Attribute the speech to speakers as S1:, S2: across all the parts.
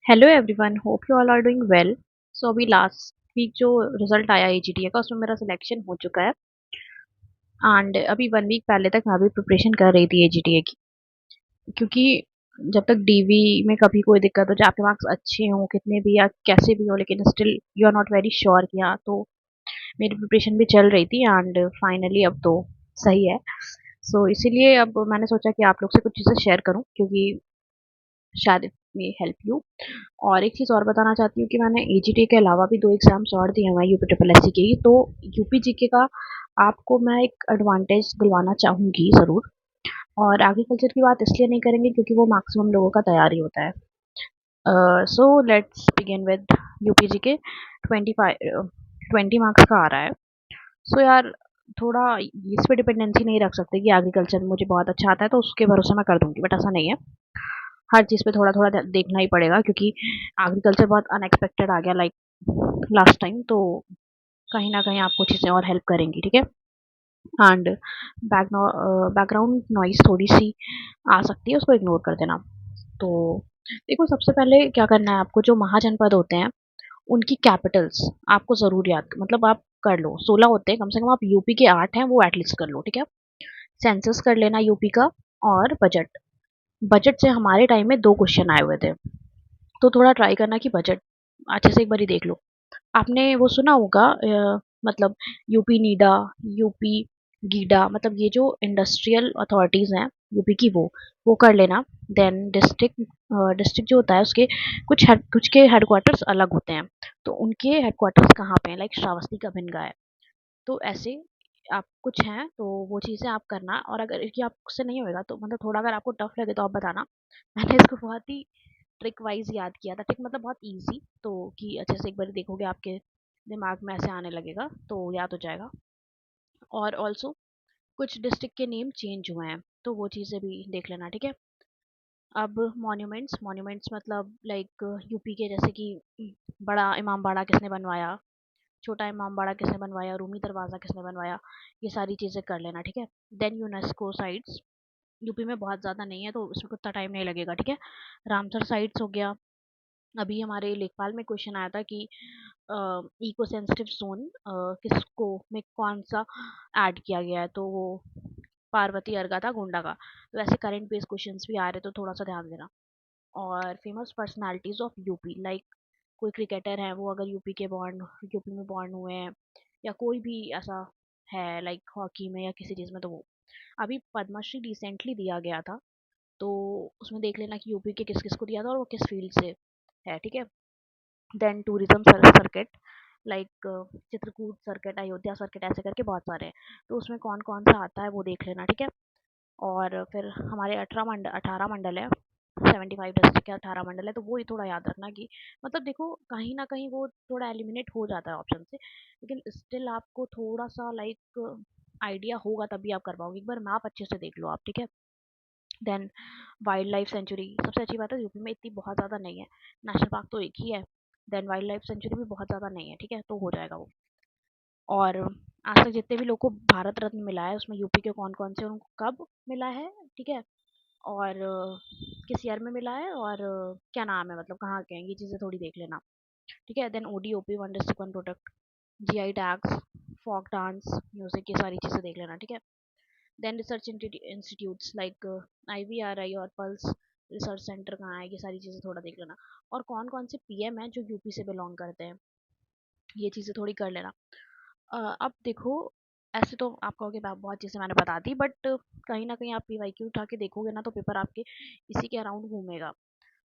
S1: Hello everyone, hope you all are doing well. So अभी last week जो result आया AGTA का, उसमें मेरा सिलेक्शन हो चुका है। एंड अभी 1 वीक पहले तक मैं भी प्रिपरेशन कर रही थी एजीटीए की, क्योंकि जब तक डीवी में कभी कोई दिक्कत हो जाए, आपके मार्क्स अच्छे हों कितने भी या कैसे भी हो, लेकिन still you are not very sure कि हाँ, तो मेरी प्रिपरेशन भी चल रही थी एंड फाइनली अब तो सही है। सो इसीलिए अब मैंने सोचा कि आप लोग से कुछ चीज़ें शेयर करूं, क्योंकि शायद इट मे हेल्प यू। और एक चीज़ और बताना चाहती हूँ कि मैंने एजीटी के अलावा भी 2 एग्ज़ाम्स और दिए हुए हैं यूपी ट्रिपल एससी के ही, तो यूपी जीके का आपको मैं एक एडवांटेज दिलवाना चाहूँगी ज़रूर। और एग्रीकल्चर की बात इसलिए नहीं करेंगे क्योंकि वो मैक्सिमम लोगों का तैयार ही होता है। So let's begin with UP GK. 20 marks का आ रहा है। सो यार, थोड़ा इस पे डिपेंडेंसी नहीं रख सकते कि एग्रीकल्चर में मुझे बहुत अच्छा आता है तो उसके भरोसे मैं कर दूंगी, बट ऐसा नहीं है। हर चीज़ पे थोड़ा थोड़ा देखना ही पड़ेगा, क्योंकि एग्रीकल्चर बहुत अनएक्सपेक्टेड आ गया लाइक लास्ट टाइम, तो कहीं ना कहीं आपको चीज़ें और हेल्प करेंगी, ठीक है। एंड बैकग्राउंड नॉइस थोड़ी सी आ सकती है, उसको इग्नोर कर देना। तो देखो, सबसे पहले क्या करना है आपको, जो महाजनपद होते हैं उनकी कैपिटल्स आपको ज़रूर याद, मतलब आप कर लो। 16 होते हैं, कम से कम आप यूपी के 8 हैं वो एटलीस्ट कर लो, ठीक है। सेंसस कर लेना यूपी का। और बजट, बजट से हमारे टाइम में 2 क्वेश्चन आए हुए थे, तो थोड़ा ट्राई करना कि बजट अच्छे से एक बार देख लो। आपने वो सुना होगा, मतलब यूपी नीडा, यूपी गीडा, मतलब ये जो इंडस्ट्रियल अथॉरिटीज़ हैं यूपी की, वो कर लेना। देन डिस्ट्रिक्ट, डिस्ट्रिक्ट जो होता है उसके कुछ के हेडक्वार्टर्स अलग होते हैं, तो उनके हेडक्वार्टर्स कहाँ पे हैं, लाइक श्रावस्ती का भिनगा है। तो ऐसे आप कुछ हैं, तो वो चीज़ें आप करना। और अगर ये आपसे नहीं होएगा तो मतलब थोड़ा अगर आपको टफ लगे तो आप बताना। मैंने इसको बहुत ही ट्रिक वाइज याद किया था, ट्रिक मतलब बहुत इजी, तो कि अच्छे से एक बार देखोगे आपके दिमाग में ऐसे आने लगेगा तो याद हो जाएगा। और ऑल्सो कुछ डिस्ट्रिक्ट के नेम चेंज हुए हैं, तो वो चीज़ें भी देख लेना, ठीक है। अब मॉन्यूमेंट्स, मॉन्यूमेंट्स मतलब लाइक यूपी के, जैसे कि बड़ा इमाम बाड़ा किसने बनवाया, छोटा इमाम बाड़ा किसने बनवाया, रूमी दरवाज़ा किसने बनवाया, ये सारी चीज़ें कर लेना, ठीक है। देन यूनेस्को साइट्स, यूपी में बहुत ज़्यादा नहीं है तो उसमें उतना टाइम नहीं लगेगा, ठीक है। रामसर साइट्स हो गया। अभी हमारे लेखपाल में क्वेश्चन आया था कि इको सेंसिटिव जोन किसको में कौन सा ऐड किया गया है, तो वो पार्वती अर्गा था गोंडा का। तो ऐसे करंट बेस्ड क्वेश्चंस भी आ रहे, तो थोड़ा सा ध्यान देना। और famous personalities of UP, like कोई क्रिकेटर है वो अगर यूपी में बॉर्न हुए हैं, या कोई भी ऐसा है लाइक हॉकी में या किसी चीज़ में, तो वो अभी पद्मश्री रिसेंटली दिया गया था, तो उसमें देख लेना कि यूपी के किस किस को दिया था और वो किस फील्ड से है, ठीक है। Then tourism circuit, like Chitrakoot circuit, Ayodhya circuit, ऐसे करके बहुत सारे हैं, तो उसमें कौन कौन सा आता है वो देख लेना, ठीक है। और फिर हमारे 18 मंडल है, 75 डिस्ट्रिक्ट के 18 मंडल है, तो वो ही थोड़ा याद रखना कि मतलब देखो कहीं ना कहीं वो थोड़ा एलिमिनेट हो जाता है ऑप्शन से, लेकिन स्टिल आपको थोड़ा सा लाइक आइडिया होगा तभी आप कर पाओगे। एक बार मैप अच्छे से देख लो आप, ठीक है। देन वाइल्ड लाइफ सेंचुरी, सबसे अच्छी बात है यूपी में इतनी बहुत ज़्यादा नहीं है, नेशनल पार्क तो एक ही है। देन वाइल्ड लाइफ सेंचुरी भी बहुत ज़्यादा नहीं है, ठीक है, तो हो जाएगा वो। और आज तक जितने भी लोग को भारत रत्न मिला है उसमें यूपी के कौन कौन से, उनको कब मिला है, ठीक है। और किस ईयर में मिला है, और क्या नाम है, मतलब कहाँ के हैं, ये चीज़ें थोड़ी देख लेना, ठीक है। Then ODOP, one district one product, GI tags, folk dance, music, ये सारी चीज़ें देख लेना, ठीक है। Then research institutes like IVRI और पल्स रिसर्च सेंटर कहाँ है, ये सारी चीज़ें थोड़ा देख लेना। और कौन कौन से पीएम हैं जो यूपी से बिलोंग करते हैं, ये चीज़ें थोड़ी कर लेना। अब देखो, ऐसे तो आप कहोगे बहुत चीज़ें मैंने बता दी, बट कहीं ना कहीं आप पीवाईक्यू उठा के देखोगे ना तो पेपर आपके इसी के अराउंड घूमेगा।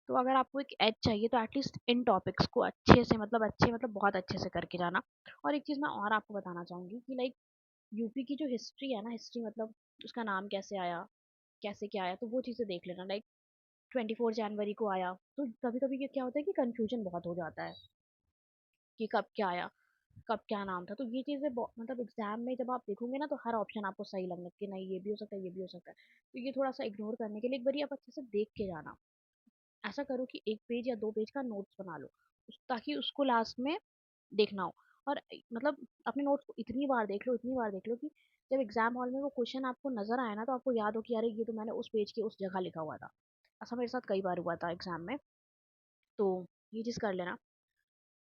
S1: तो अगर आपको एक एज चाहिए तो एटलीस्ट इन टॉपिक्स को अच्छे से, मतलब अच्छे मतलब बहुत अच्छे से करके जाना। और एक चीज़ मैं और आपको बताना चाहूँगी कि लाइक यूपी की जो हिस्ट्री है ना, हिस्ट्री मतलब उसका नाम कैसे आया, कैसे क्या आया, तो वो चीज़ें देख लेना। लाइक 24 जनवरी को आया, तो कभी कभी क्या होता है कि कंफ्यूजन बहुत हो जाता है कि कब क्या आया, कब क्या नाम था। तो ये चीज़ें मतलब एग्जाम में जब आप देखोगे ना तो हर ऑप्शन आपको सही लगना कि नहीं ये भी हो सकता है, ये भी हो सकता है। तो ये थोड़ा सा इग्नोर करने के लिए एक बार आप अच्छे से देख के जाना। ऐसा करो कि 1 पेज या 2 पेज का नोट्स बना लो, ताकि उसको लास्ट में देखना हो। और मतलब अपने नोट्स को इतनी बार देख लो, इतनी बार देख लो कि जब एग्जाम हॉल में वो क्वेश्चन आपको नजर आया ना तो आपको याद हो कि अरे ये तो मैंने उस पेज के उस जगह लिखा हुआ था। ऐसा मेरे साथ कई बार हुआ था एग्जाम में। तो ये चीज़ कर लेना।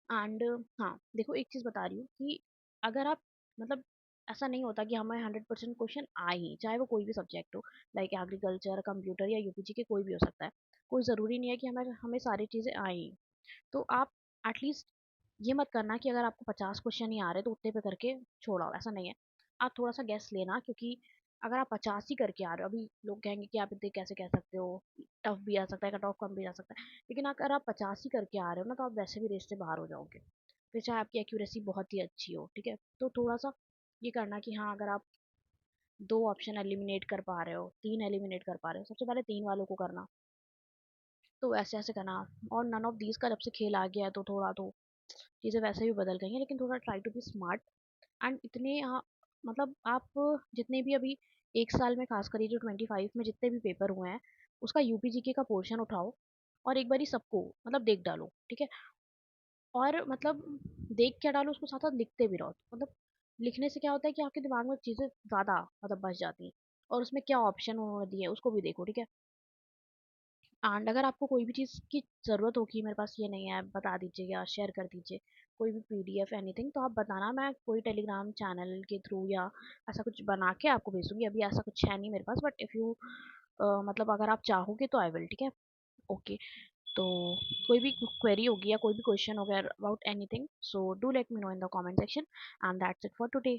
S1: एंड हाँ, देखो एक चीज़ बता रही हूँ कि अगर आप मतलब ऐसा नहीं होता कि हमें 100% क्वेश्चन आए ही, चाहे वो कोई भी सब्जेक्ट हो, लाइक एग्रीकल्चर, कंप्यूटर या यूपीजी के कोई भी हो सकता है। कोई ज़रूरी नहीं है कि हमें हमें सारी चीज़ें आए ही। तो आप एटलीस्ट ये मत करना कि अगर आपको 50 क्वेश्चन ही आ रहे तो उतने पे करके छोड़ो, ऐसा नहीं है। आप थोड़ा-सा गेस लेना, क्योंकि अगर आप 50 ही करके आ रहे हो, अभी लोग कहेंगे कि आप इतने कैसे कह सकते हो, टफ भी आ सकता है, कट ऑफ कम भी आ सकता है। लेकिन अगर आप 50 ही करके आ रहे हो ना, तो आप वैसे भी रेस से बाहर हो जाओगे। फिर चाहे आपकी एक्यूरेसी बहुत ही अच्छी हो, ठीक है? तो थोड़ा-सा ये करना कि हाँ, अगर आप 2 ऑप्शन एलिमिनेट कर पा रहे हो, 3 एलिमिनेट कर पा रहे हो, सबसे पहले 3 वालों को करना। तो ऐसे-ऐसे करना। और नन ऑफ दीज़ का जब से खेल आ गया है, तो थोड़ा तो चीज़ें वैसे भी बदल गई हैं, लेकिन थोड़ा try to be smart. And इतने मतलब आप जितने भी अभी 1 साल में, खासकर ये जो 25 में जितने भी पेपर हुए हैं, उसका यूपीजीके का पोर्शन उठाओ और एक बारी सबको मतलब देख डालो, ठीक है? और मतलब देख क्या डालो, उसको साथ-साथ लिखते भी रहो। मतलब लिखने से क्या होता है कि आपके दिमाग में चीज़ें ज़्यादा मतलब बस जाती हैं, और उसमें क्या ऑप्शन उन्होंने दिए हैं, उसको भी देखो, ठीक है? एंड अगर आपको कोई भी चीज़ की ज़रूरत हो कि मेरे पास ये नहीं है, बता दीजिए या शेयर कर दीजिए, कोई भी पीडीएफ एनीथिंग, तो आप बताना, मैं कोई टेलीग्राम चैनल के थ्रू या ऐसा कुछ बना के आपको भेजूँगी। अभी ऐसा कुछ है नहीं मेरे पास, बट इफ़ यू मतलब अगर आप चाहोगे तो आई विल, ठीक है? ओके, तो कोई भी क्वेरी होगी या कोई भी क्वेश्चन हो गया about anything, so do let me know in the comment section, and that's it for today.